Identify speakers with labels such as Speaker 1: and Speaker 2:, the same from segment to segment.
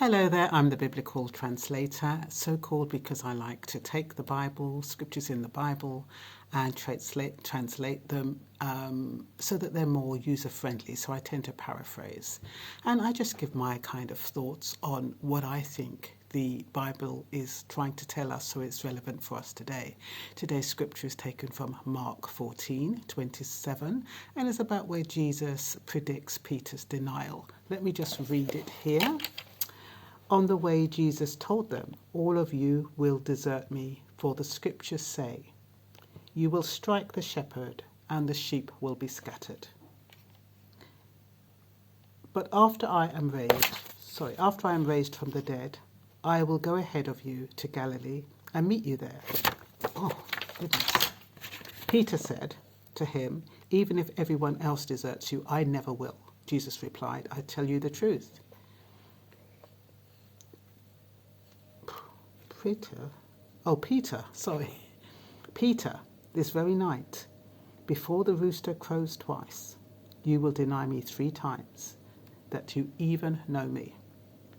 Speaker 1: Hello there, I'm the Biblical Translator, so called because I like to take the Bible, scriptures in the Bible, and translate them so that they're more user-friendly, so I tend to paraphrase. And I just give my kind of thoughts on what I think the Bible is trying to tell us, so it's relevant for us today. Today's scripture is taken from Mark 14:27, and is about where Jesus predicts Peter's denial. Let me just read it here. On the way, Jesus told them, "All of you will desert me, for the scriptures say, you will strike the shepherd and the sheep will be scattered. But after I am raised from the dead, I will go ahead of you to Galilee and meet you there." Oh, goodness. Peter said to him, "Even if everyone else deserts you, I never will." Jesus replied, "I tell you the truth. Peter, this very night, before the rooster crows twice, you will deny me 3 times, that you even know me."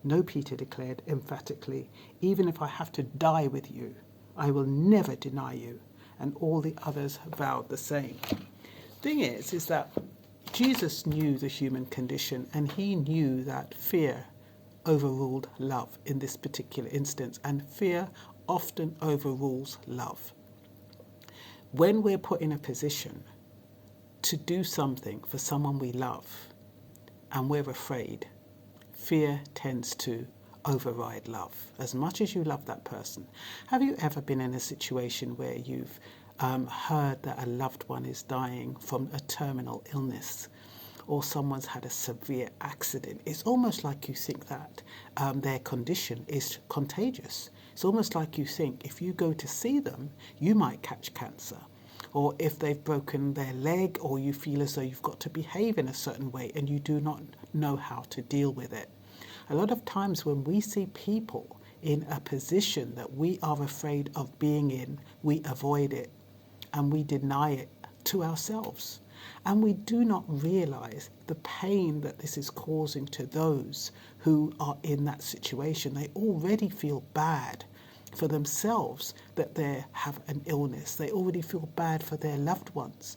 Speaker 1: "No," Peter declared emphatically, "even if I have to die with you, I will never deny you." And all the others vowed the same. Thing is that Jesus knew the human condition, and he knew that fear overruled love in this particular instance, and fear often overrules love. When we're put in a position to do something for someone we love and we're afraid, fear tends to override love. As much as you love that person, have you ever been in a situation where you've heard that a loved one is dying from a terminal illness, or someone's had a severe accident? It's almost like you think that their condition is contagious. It's almost like you think if you go to see them, you might catch cancer. Or if they've broken their leg, or you feel as though you've got to behave in a certain way and you do not know how to deal with it. A lot of times when we see people in a position that we are afraid of being in, we avoid it and we deny it to ourselves. And we do not realize the pain that this is causing to those who are in that situation. They already feel bad for themselves that they have an illness. They already feel bad for their loved ones.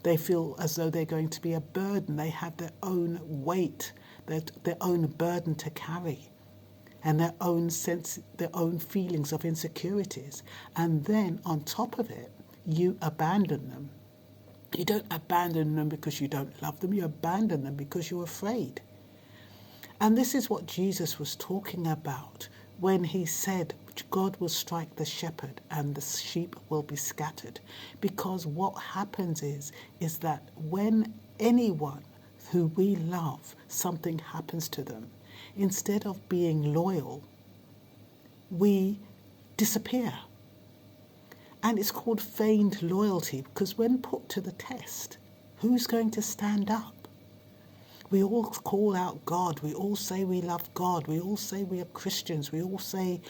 Speaker 1: They feel as though they're going to be a burden. They have their own weight, their own burden to carry, and their own feelings of insecurities. And then on top of it, you abandon them. You don't abandon them because you don't love them. You abandon them because you're afraid. And this is what Jesus was talking about when he said God will strike the shepherd and the sheep will be scattered. Because what happens is that when anyone who we love, something happens to them, instead of being loyal, we disappear. And it's called feigned loyalty, because when put to the test, who's going to stand up? We all call out God. We all say we love God. We all say we are Christians. We all say,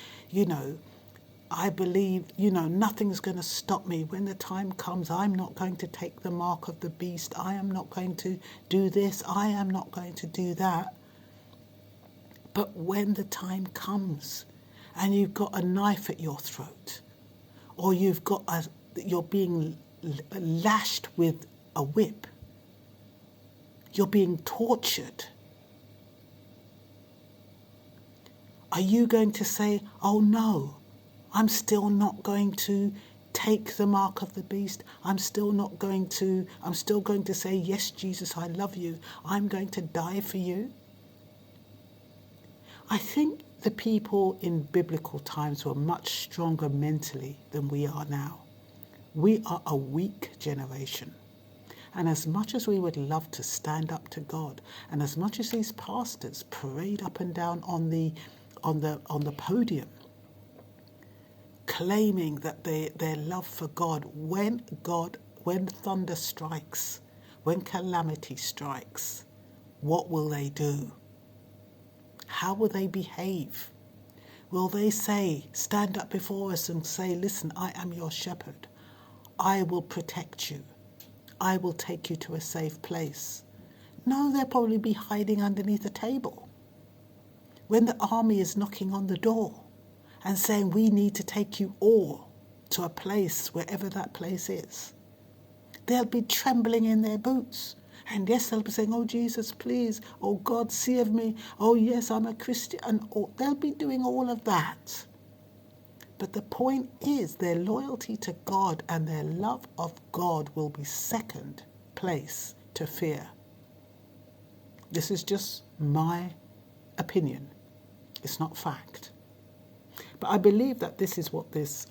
Speaker 1: I believe, nothing's going to stop me. When the time comes, I'm not going to take the mark of the beast. I am not going to do this. I am not going to do that. But when the time comes and you've got a knife at your throat, or you're being lashed with a whip, you're being tortured, are you going to say, "Oh no, I'm still not going to take the mark of the beast. I'm still going to say, yes, Jesus, I love you. I'm going to die for you"? I think the people in biblical times were much stronger mentally than we are now. We are a weak generation. And as much as we would love to stand up to God, and as much as these pastors parade up and down on the podium, claiming that their love for God, when thunder strikes, when calamity strikes, what will they do? How will they behave? Will they stand up before us and say, "Listen, I am your shepherd. I will protect you. I will take you to a safe place"? No, they'll probably be hiding underneath a table. when the army is knocking on the door and saying, we need to take you all to a place, wherever that place is, they'll be trembling in their boots. And yes, they'll be saying, oh, Jesus, please. Oh, God, save me. Oh, yes, I'm a Christian. And they'll be doing all of that. But the point is their loyalty to God and their love of God will be second place to fear. This is just my opinion. It's not fact. But I believe that this is what this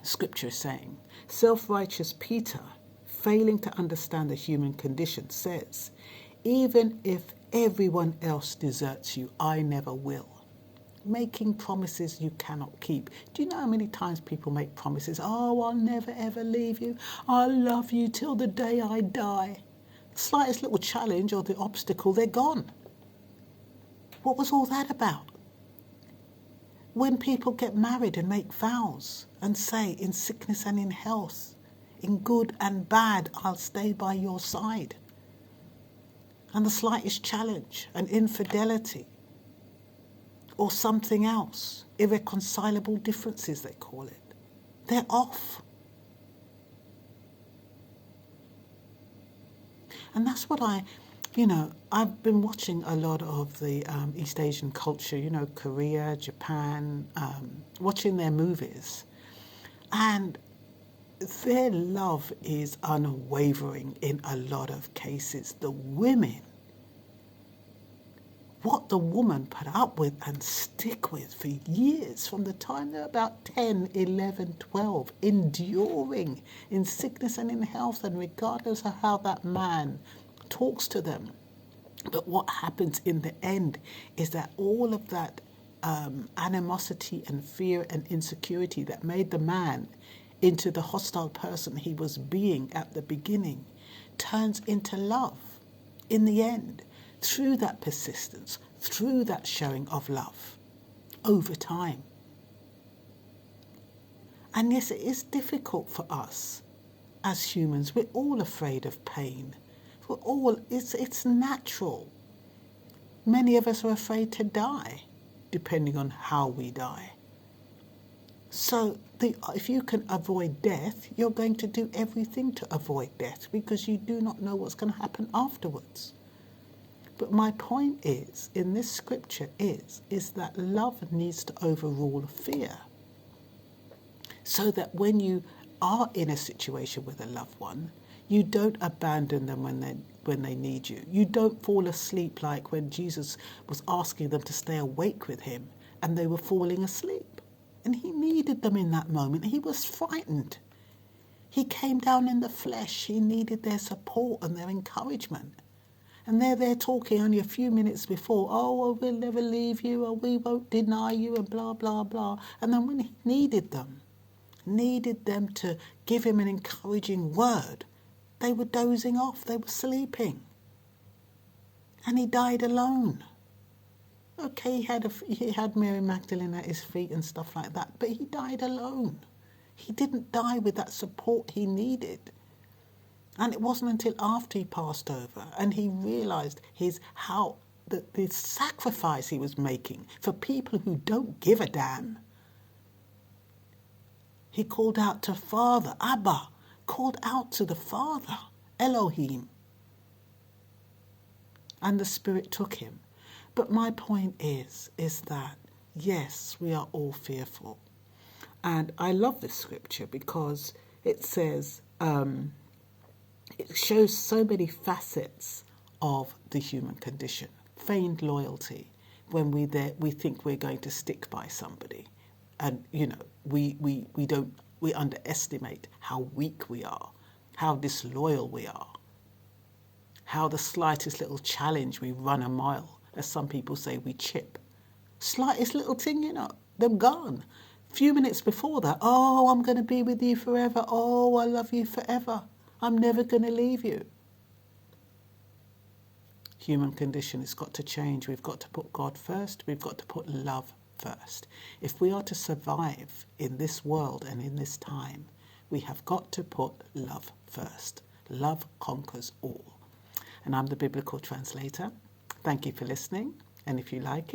Speaker 1: scripture is saying. Self-righteous Peter, failing to understand the human condition, says, even if everyone else deserts you, I never will. Making promises you cannot keep. Do you know how many times people make promises? Oh, I'll never ever leave you. I'll love you till the day I die. Slightest little challenge or the obstacle, they're gone. What was all that about? When people get married and make vows and say, in sickness and in health, in good and bad, I'll stay by your side. And the slightest challenge, an infidelity, or something else, irreconcilable differences, they call it, they're off. And that's what I've been watching a lot of the East Asian culture, Korea, Japan, watching their movies. And their love is unwavering in a lot of cases. The women, what the woman put up with and stick with for years, from the time they're about 10, 11, 12, enduring in sickness and in health, and regardless of how that man talks to them. But what happens in the end is that all of that animosity and fear and insecurity that made the man into the hostile person he was being at the beginning turns into love in the end, through that persistence, through that showing of love over time. And yes, it is difficult for us as humans. We're all afraid of pain. It's natural. Many of us are afraid to die, depending on how we die. So if you can avoid death, you're going to do everything to avoid death, because you do not know what's going to happen afterwards. But my point is, in this scripture is that love needs to overrule fear. So that when you are in a situation with a loved one, you don't abandon them when they need you. You don't fall asleep like when Jesus was asking them to stay awake with him and they were falling asleep. And he needed them in that moment. He was frightened. He came down in the flesh. He needed their support and their encouragement. And they're talking only a few minutes before, oh, well, we'll never leave you, or we won't deny you, and blah, blah, blah. And then when he needed them to give him an encouraging word, they were dozing off, they were sleeping. And he died alone. Okay, he had Mary Magdalene at his feet and stuff like that, but he died alone. He didn't die with that support he needed. And it wasn't until after he passed over and he realised the sacrifice he was making for people who don't give a damn. He called out to Father, Abba, called out to the Father, Elohim. And the Spirit took him. But my point is that, yes, we are all fearful. And I love this scripture because it says, it shows so many facets of the human condition. Feigned loyalty, when we think we're going to stick by somebody. And, we underestimate how weak we are, how disloyal we are, how the slightest little challenge we run a mile, as some people say, we chip. Slightest little thing, they're gone. Few minutes before that, oh, I'm going to be with you forever. Oh, I love you forever. I'm never going to leave you. Human condition has got to change. We've got to put God first. We've got to put love first. If we are to survive in this world and in this time, we have got to put love first. Love conquers all. And I'm the Biblical Translator. Thank you for listening. And if you like it,